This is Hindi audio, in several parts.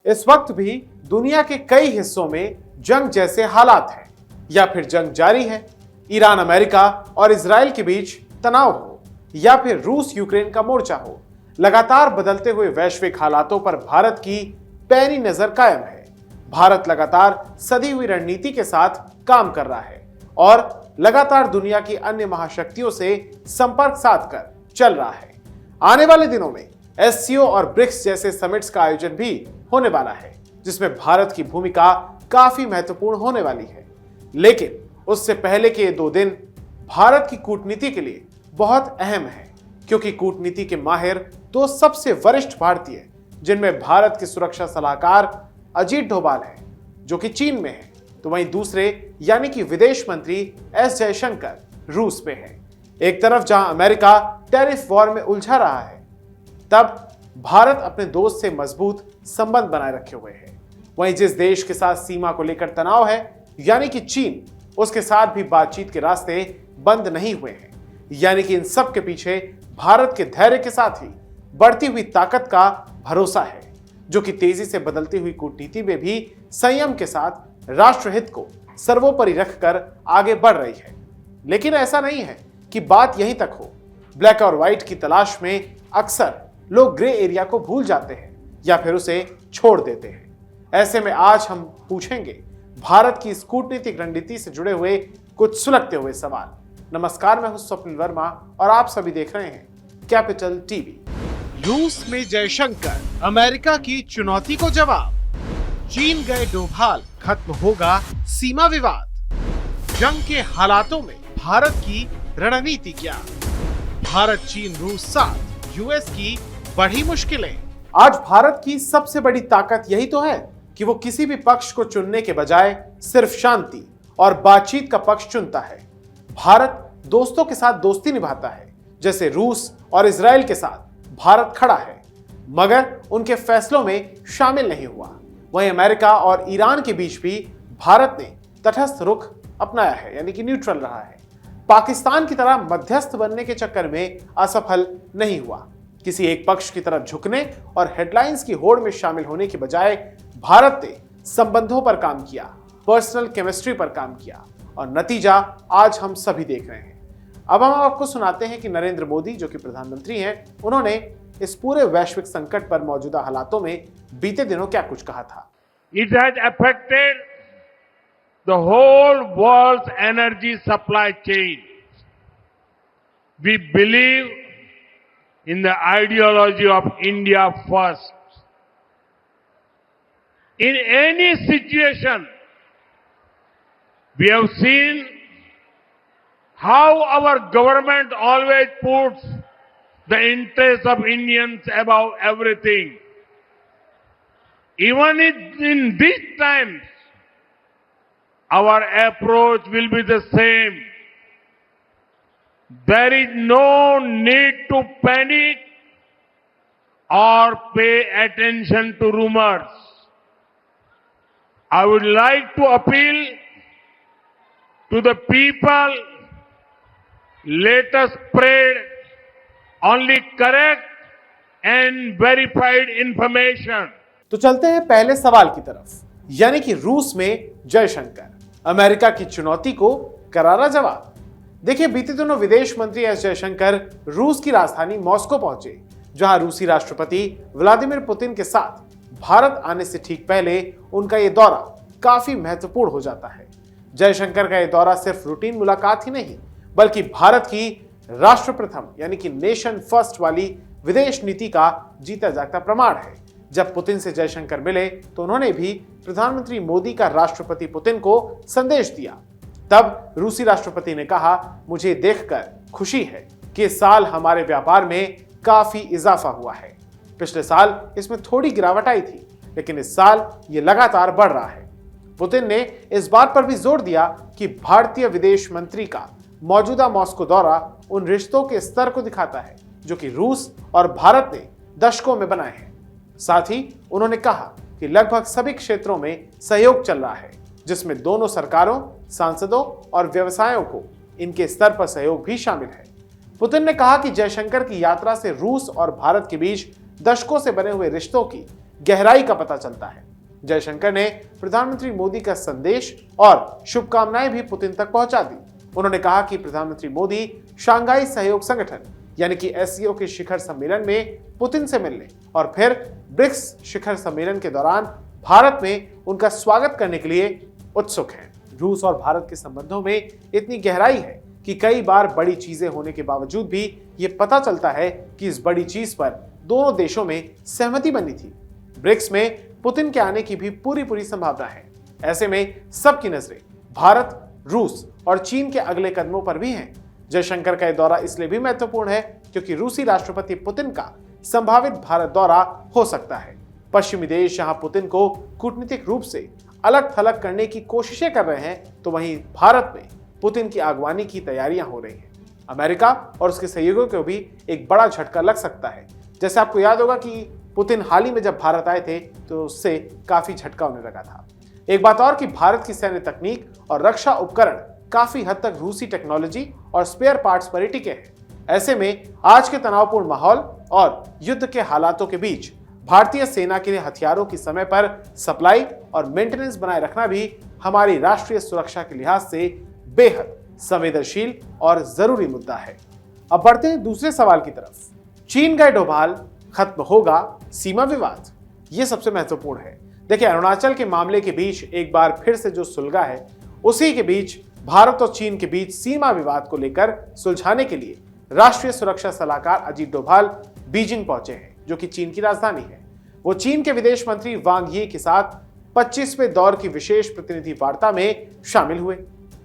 इस वक्त भी दुनिया के कई हिस्सों में जंग जैसे हालात हैं या फिर जंग जारी है। ईरान, अमेरिका और इजराइल के बीच तनाव हो या फिर रूस यूक्रेन का मोर्चा हो, लगातार बदलते हुए वैश्विक हालातों पर भारत की पैनी नजर कायम है। भारत लगातार सधी हुई रणनीति के साथ काम कर रहा है और लगातार दुनिया की अन्य महाशक्तियों से संपर्क साधकर चल रहा है। आने वाले दिनों में एससीओ और ब्रिक्स जैसे समिट्स का आयोजन भी होने वाला है, जिसमें भारत की भूमिका काफी महत्वपूर्ण होने वाली है। लेकिन उससे पहले के ये 2 दिन भारत की कूटनीति के लिए बहुत अहम है, क्योंकि कूटनीति के माहिर 2 सबसे वरिष्ठ भारतीय, जिनमें भारत के सुरक्षा सलाहकार अजीत डोभाल हैं, जो कि चीन में हैं, तो वहीं दूसरे यानी कि विदेश मंत्री एस जयशंकर रूस में हैं। एक तरफ जहां अमेरिका टैरिफ वॉर में उलझा रहा है, तब भारत अपने दोस्त से मजबूत संबंध बनाए रखे हुए है। वहीं जिस देश के साथ सीमा को लेकर तनाव है यानी कि चीन, उसके साथ भी बातचीत के रास्ते बंद नहीं हुए हैं। यानी कि इन सब के पीछे भारत के धैर्य के साथ ही बढ़ती हुई ताकत का भरोसा है, जो कि तेजी से बदलती हुई कूटनीति में भी संयम के साथ राष्ट्रहित को सर्वोपरि रखकर आगे बढ़ रही है। लेकिन ऐसा नहीं है कि बात यहीं तक हो। ब्लैक और व्हाइट की तलाश में अक्सर लोग ग्रे एरिया को भूल जाते हैं या फिर उसे छोड़ देते हैं। ऐसे में आज हम पूछेंगे भारत की इस कूटनीतिक रणनीति से जुड़े हुए कुछ सुलगते हुए सवाल। नमस्कार, मैं हूं स्वप्निल वर्मा और आप सभी देख रहे हैं कैपिटल टीवी। रूस में जयशंकर, अमेरिका की चुनौती को जवाब। चीन गए डोभाल, खत्म होगा सीमा विवाद। जंग के हालातों में भारत की रणनीति क्या? भारत चीन रूस साथ, यूएस की बढ़ी मुश्किलें। आज भारत की सबसे बड़ी ताकत यही तो है कि वो किसी भी पक्ष को चुनने के बजाय सिर्फ शांति और बातचीत का पक्ष चुनता है। भारत दोस्तों के साथ दोस्ती निभाता है, जैसे रूस और इजराइल के साथ भारत खड़ा है, मगर उनके फैसलों में शामिल नहीं हुआ। वहीं अमेरिका और ईरान के बीच भी भारत ने तटस्थ रुख अपनाया है, यानी कि न्यूट्रल रहा है। पाकिस्तान की तरह मध्यस्थ बनने के चक्कर में असफल नहीं हुआ। किसी एक पक्ष की तरफ झुकने और हेडलाइंस की होड़ में शामिल होने के बजाय भारत ने संबंधों पर काम किया, पर्सनल केमिस्ट्री पर काम किया और नतीजा आज हम सभी देख रहे हैं। अब हम आपको सुनाते हैं कि नरेंद्र मोदी, जो कि प्रधानमंत्री हैं, उन्होंने इस पूरे वैश्विक संकट पर मौजूदा हालातों में बीते दिनों क्या कुछ कहा था। It has affected the whole world's energy supply chain. We believe in the ideology of India first. In any situation, we have seen how our government always puts the interests of Indians above everything. Even in these times, our approach will be the same. There is no need to panic or pay attention to rumors. I would like to appeal to the people, let us spread only correct and verified information. तो चलते हैं पहले सवाल की तरफ, यानी कि रूस में जयशंकर, अमेरिका की चुनौती को करारा जवाब। देखिए, बीते दिनों विदेश मंत्री एस जयशंकर रूस की राजधानी मॉस्को पहुंचे, जहां रूसी राष्ट्रपति व्लादिमीर पुतिन के साथ भारत आने से ठीक पहले उनका यह दौरा काफी महत्वपूर्ण हो जाता है। जयशंकर का यह दौरा सिर्फ रूटीन मुलाकात ही नहीं, बल्कि भारत की राष्ट्र प्रथम यानी कि नेशन फर्स्ट वाली विदेश नीति का जीता जागता प्रमाण है। जब पुतिन से जयशंकर मिले तो उन्होंने भी प्रधानमंत्री मोदी का राष्ट्रपति पुतिन को संदेश दिया। तब रूसी राष्ट्रपति ने कहा, मुझे देखकर खुशी है कि इस साल हमारे व्यापार में काफी इजाफा हुआ है। पिछले साल इसमें थोड़ी गिरावट आई थी, लेकिन इस साल ये लगातार बढ़ रहा है। पुतिन ने इस बात पर भी जोर दिया कि भारतीय विदेश मंत्री का मौजूदा मॉस्को दौरा उन रिश्तों के स्तर को दिखाता है जो कि रूस और भारत ने दशकों में बनाए हैं। साथ ही उन्होंने कहा कि लगभग सभी क्षेत्रों में सहयोग चल रहा है, जिसमें दोनों सरकारों, सांसदों और व्यवसायों को इनके स्तर पर सहयोग भी शामिल है। पुतिन ने कहा कि जयशंकर की यात्रा से रूस और भारत के बीच दशकों से बने हुए रिश्तों की गहराई का पता चलता है। जयशंकर ने प्रधानमंत्री मोदी का संदेश और शुभकामनाएं भी पुतिन तक पहुंचा दी। उन्होंने कहा कि प्रधानमंत्री मोदी शंघाई सहयोग संगठन यानी कि एससीओ के शिखर सम्मेलन में पुतिन से मिलने और फिर ब्रिक्स शिखर सम्मेलन के दौरान भारत में उनका स्वागत करने के लिए उत्सुक हैं। रूस और भारत के संबंधों में इतनी गहराई है कि कई बार बड़ी चीजें होने के बावजूद भी ये पता चलता है कि इस बड़ी चीज पर दोनों देशों में सहमति बनी थी। ब्रिक्स में पुतिन के आने की भी पूरी संभावना है। ऐसे में सबकी नजरें भारत, रूस और चीन के अगले कदमों पर भी हैं। जयशंकर का यह दौरा इसलिए भी महत्वपूर्ण है क्योंकि रूसी राष्ट्रपति पुतिन का संभावित भारत दौरा हो सकता है। पश्चिमी देश यहां पुतिन को कूटनीतिक रूप से अलग थलग करने की कोशिशें कर रहे हैं, तो वहीं भारत में पुतिन की अगवानी की तैयारियां हो रही हैं। अमेरिका और उसके सहयोगियों को भी एक बड़ा झटका लग सकता है। जैसे आपको याद होगा कि पुतिन हाल ही में जब भारत आए थे तो उससे काफी झटका होने लगा था। एक बात और कि भारत की सैन्य तकनीक और रक्षा उपकरण काफी हद तक रूसी टेक्नोलॉजी और स्पेयर पार्ट्स पर ही टिके हैं। ऐसे में आज के तनावपूर्ण माहौल और युद्ध के हालातों के बीच भारतीय सेना के लिए हथियारों की समय पर सप्लाई और मेंटेनेंस बनाए रखना भी हमारी राष्ट्रीय सुरक्षा के लिहाज से बेहद संवेदनशील और जरूरी मुद्दा है। अब बढ़ते हैं दूसरे सवाल की तरफ। चीन का डोभाल, खत्म होगा सीमा विवाद? यह सबसे महत्वपूर्ण है। देखिए, अरुणाचल के मामले के बीच एक बार फिर से जो सुलगा है, उसी के बीच भारत और चीन के बीच सीमा विवाद को लेकर सुलझाने के लिए राष्ट्रीय सुरक्षा सलाहकार अजीत डोभाल बीजिंग पहुंचे हैं, जो कि चीन की राजधानी है। वो चीन के विदेश मंत्री वांग यी के साथ 25वें दौर की विशेष प्रतिनिधि वार्ता में शामिल हुए।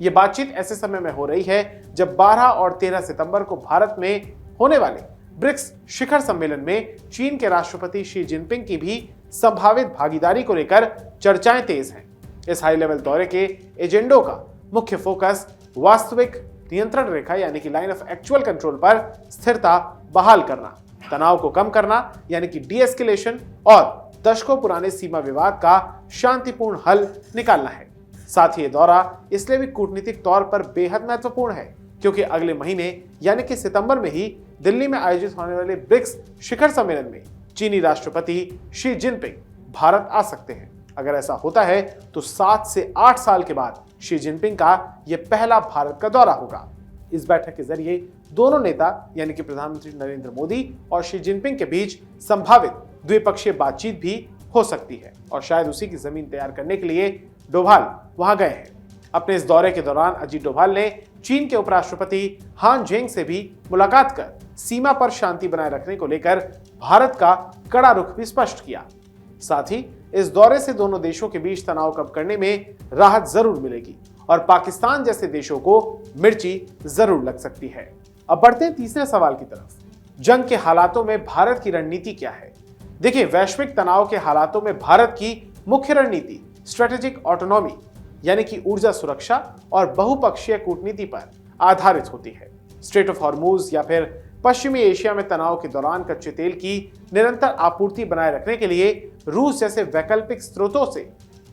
ये बातचीत ऐसे समय में हो रही है जब 12 और 13 सितंबर को भारत में होने वाले ब्रिक्स शिखर सम्मेलन में चीन के राष्ट्रपति शी जिनपिंग की भी संभावित भागीदारी को लेकर चर्चाएं तेज हैं। इस हाई लेवल दौरे के एजेंडों का मुख्य फोकस वास्तविक नियंत्रण रेखा यानी कि लाइन ऑफ एक्चुअल कंट्रोल पर स्थिरता बहाल करना, तनाव को कम करना यानी कि डीएस्केलेशन और दशकों पुराने सीमा विवाद का शांतिपूर्ण हल निकालना है। साथ ही ये दौरा इसलिए भी कूटनीतिक तौर पर बेहद महत्वपूर्ण है क्योंकि अगले महीने यानी कि सितंबर में ही दिल्ली में आयोजित होने वाले ब्रिक्स शिखर सम्मेलन में चीनी राष्ट्रपति शी जिनपिंग भारत आ सकते हैं। अगर ऐसा होता है तो 7 से 8 साल के बाद शी जिनपिंग का यह पहला भारत का दौरा होगा। इस बैठक के जरिए दोनों नेता यानी कि प्रधानमंत्री नरेंद्र मोदी और शी जिनपिंग के बीच संभावित द्विपक्षीय बातचीत भी हो सकती है और शायद उसी की जमीन तैयार करने के लिए डोभाल वहां गए हैं। अपने इस दौरे के दौरान अजीत डोभाल ने चीन के उपराष्ट्रपति हान जेंग से भी मुलाकात कर सीमा पर शांति बनाए रखने को लेकर भारत का कड़ा रुख भी स्पष्ट किया। साथ ही इस दौरे से दोनों देशों के बीच तनाव कम करने में राहत जरूर मिलेगी और पाकिस्तान जैसे देशों को मिर्ची जरूर लग सकती है। अब बढ़ते हैं तीसरे सवाल की तरफ। जंग के हालातों में भारत की रणनीति क्या है? देखिए, वैश्विक तनाव के हालातों में भारत की मुख्य रणनीति स्ट्रेटेजिक ऑटोनॉमी यानी कि ऊर्जा सुरक्षा और बहुपक्षीय कूटनीति पर आधारित होती है। स्ट्रेट ऑफ हॉर्मूज या फिर पश्चिमी एशिया में तनाव के दौरान कच्चे तेल की निरंतर आपूर्ति बनाए रखने के लिए रूस जैसे वैकल्पिक स्रोतों से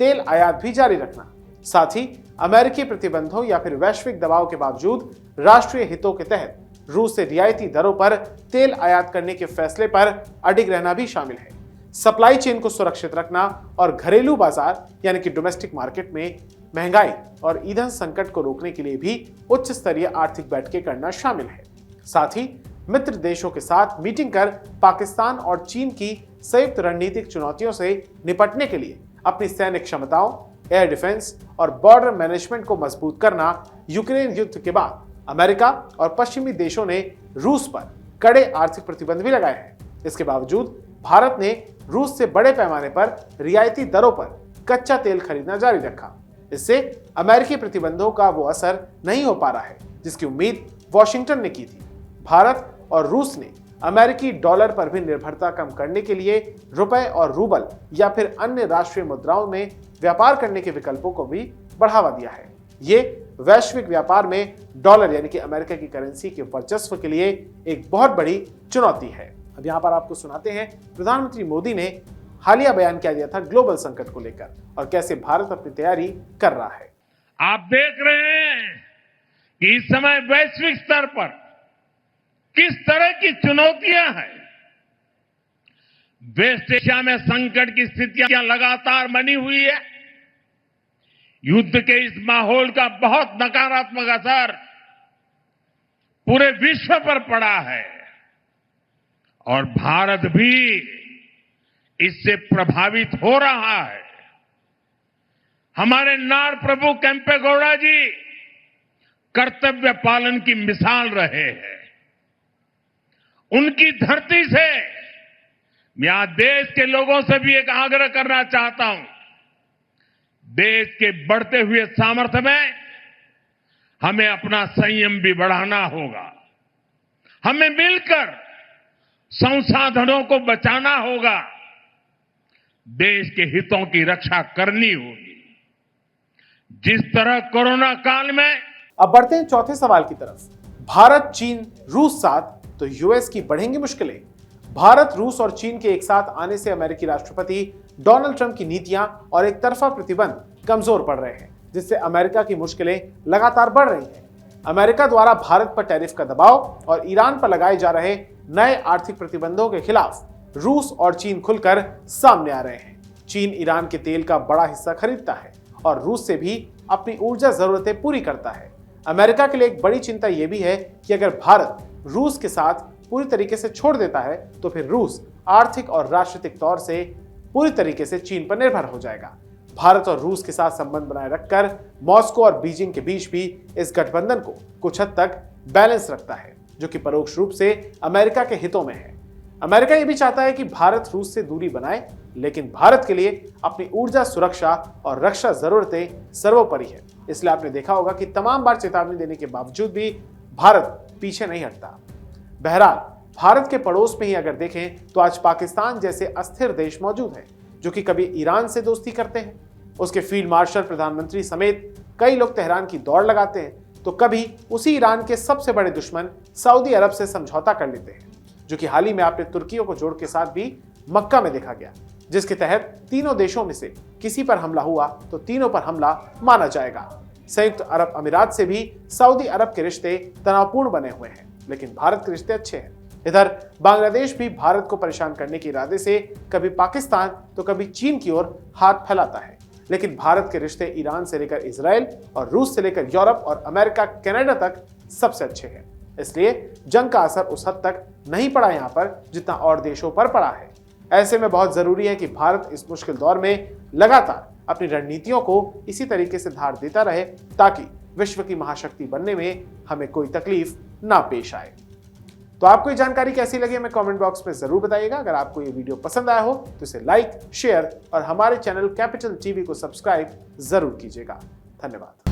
तेल आयात भी जारी रखना, साथ ही अमेरिकी प्रतिबंधों या फिर वैश्विक दबाव के बावजूद राष्ट्रीय हितों के तहत रूस से रियायती दरों पर तेल आयात करने के फैसले पर अडिग रहना भी शामिल है। सप्लाई चेन को सुरक्षित रखना और घरेलू बाजार यानी कि डोमेस्टिक मार्केट में महंगाई और ईंधन संकट को रोकने के लिए भी उच्च स्तरीय आर्थिक बैठकें करना शामिल है। साथ ही मित्र देशों के साथ मीटिंग कर पाकिस्तान और चीन की संयुक्त रणनीतिक चुनौतियों से निपटने के लिए अपनी सैन्य क्षमताओं, एयर डिफेंस और बॉर्डर मैनेजमेंट को मजबूत करना। यूक्रेन युद्ध के बाद अमेरिका और पश्चिमी देशों ने रूस पर कड़े आर्थिक प्रतिबंध भी लगाए हैं। इसके बावजूद भारत ने रूस से बड़े पैमाने पर रियायती दरों पर कच्चा तेल खरीदना जारी रखा। इससे अमेरिकी प्रतिबंधों का वो असर नहीं हो पा रहा है जिसकी उम्मीद वॉशिंगटन ने की थी। भारत और रूस ने अमेरिकी डॉलर पर भी निर्भरता कम करने के लिए रुपए और रूबल या फिर अन्य राष्ट्रीय मुद्राओं में व्यापार करने के विकल्पों को भी बढ़ावा दिया है। ये वैश्विक व्यापार में डॉलर यानी कि अमेरिका की करेंसी के वर्चस्व के लिए एक बहुत बड़ी चुनौती है। अब यहाँ पर आपको सुनाते हैं प्रधानमंत्री मोदी ने हालिया बयान क्या दिया था ग्लोबल संकट को लेकर और कैसे भारत अपनी तैयारी कर रहा है। आप देख रहे हैं कि इस समय वैश्विक स्तर पर किस तरह की चुनौतियां हैं। वेस्ट एशिया में संकट की स्थितियां लगातार बनी हुई है। युद्ध के इस माहौल का बहुत नकारात्मक असर पूरे विश्व पर पड़ा है और भारत भी इससे प्रभावित हो रहा है। हमारे नार प्रभु केम्पेगौड़ा जी कर्तव्य पालन की मिसाल रहे हैं। उनकी धरती से मैं आज देश के लोगों से भी एक आग्रह करना चाहता हूं। देश के बढ़ते हुए सामर्थ्य में हमें अपना संयम भी बढ़ाना होगा। हमें मिलकर संसाधनों को बचाना होगा। देश के हितों की रक्षा करनी होगी। जिस तरह कोरोना काल में। अब बढ़ते हैं चौथे सवाल की तरफ। भारत, चीन, रूस साथ तो यूएस की बढ़ेंगी मुश्किलें। भारत, रूस और चीन के एक साथ आने से अमेरिकी राष्ट्रपति डोनाल्ड ट्रंप की नीतियां और एक तरफा प्रतिबंध कमजोर पड़ रहे हैं, जिससे अमेरिका की मुश्किलें लगातार बढ़ रही हैं। अमेरिका द्वारा भारत पर टैरिफ का दबाव और ईरान पर लगाए जा रहे नए आर्थिक प्रतिबंधों के खिलाफ रूस और चीन खुलकर सामने आ रहे हैं। चीन ईरान के तेल का बड़ा हिस्सा खरीदता है और रूस से भी अपनी ऊर्जा जरूरतें पूरी करता है। अमेरिका के लिए एक बड़ी चिंता यह भी है कि अगर भारत रूस के साथ पूरी तरीके से छोड़ देता है तो फिर रूस आर्थिक और राजनीतिक तौर से पूरी तरीके से चीन पर निर्भर हो जाएगा। भारत और रूस के साथ संबंध बनाए रखकर मॉस्को और बीजिंग के बीच भी इस गठबंधन को कुछ हद तक बैलेंस रखता है, जो कि परोक्ष रूप से अमेरिका के हितों में है। अमेरिका यह भी चाहता है कि भारत रूस से दूरी बनाए, लेकिन भारत के लिए अपनी ऊर्जा सुरक्षा और रक्षा जरूरतें सर्वोपरि है। इसलिए आपने देखा होगा कि तमाम बार चेतावनी देने के बावजूद भी भारत पीछे नहीं हटता। बहरहाल, भारत के पड़ोस में ही अगर देखें तो आज पाकिस्तान जैसे अस्थिर देश मौजूद हैं, जो कि कभी ईरान से दोस्ती करते हैं, उसके फील्ड मार्शल, प्रधानमंत्री समेत कई लोग तेहरान की दौड़ लगाते हैं, तो कभी उसी ईरान के सबसे बड़े दुश्मन सऊदी अरब से समझौता कर लेते हैं, जो कि हाल ही में आपने तुर्कियों को जोड़ के साथ भी मक्का में देखा गया, जिसके तहत तीनों देशों में से किसी पर हमला हुआ तो तीनों पर हमला माना जाएगा। संयुक्त अरब अमीरात से भी सऊदी अरब के रिश्ते तनावपूर्ण बने हुए हैं, लेकिन भारत के रिश्ते अच्छे हैं। इधर बांग्लादेश भी भारत को परेशान करने के इरादे से कभी पाकिस्तान तो कभी चीन की ओर हाथ फैलाता है, लेकिन भारत के रिश्ते ईरान से लेकर इजराइल और रूस से लेकर यूरोप और अमेरिका, कनाडा तक सबसे अच्छे हैं। इसलिए जंग का असर उस हद तक नहीं पड़ा यहाँ पर जितना और देशों पर पड़ा है। ऐसे में बहुत जरूरी है कि भारत इस मुश्किल दौर में लगातार अपनी रणनीतियों को इसी तरीके से धार देता रहे, ताकि विश्व की महाशक्ति बनने में हमें कोई तकलीफ ना पेश आए। तो आपको ये जानकारी कैसी लगी हमें कमेंट बॉक्स में जरूर बताइएगा। अगर आपको ये वीडियो पसंद आया हो तो इसे लाइक, शेयर और हमारे चैनल कैपिटल टीवी को सब्सक्राइब जरूर कीजिएगा। धन्यवाद।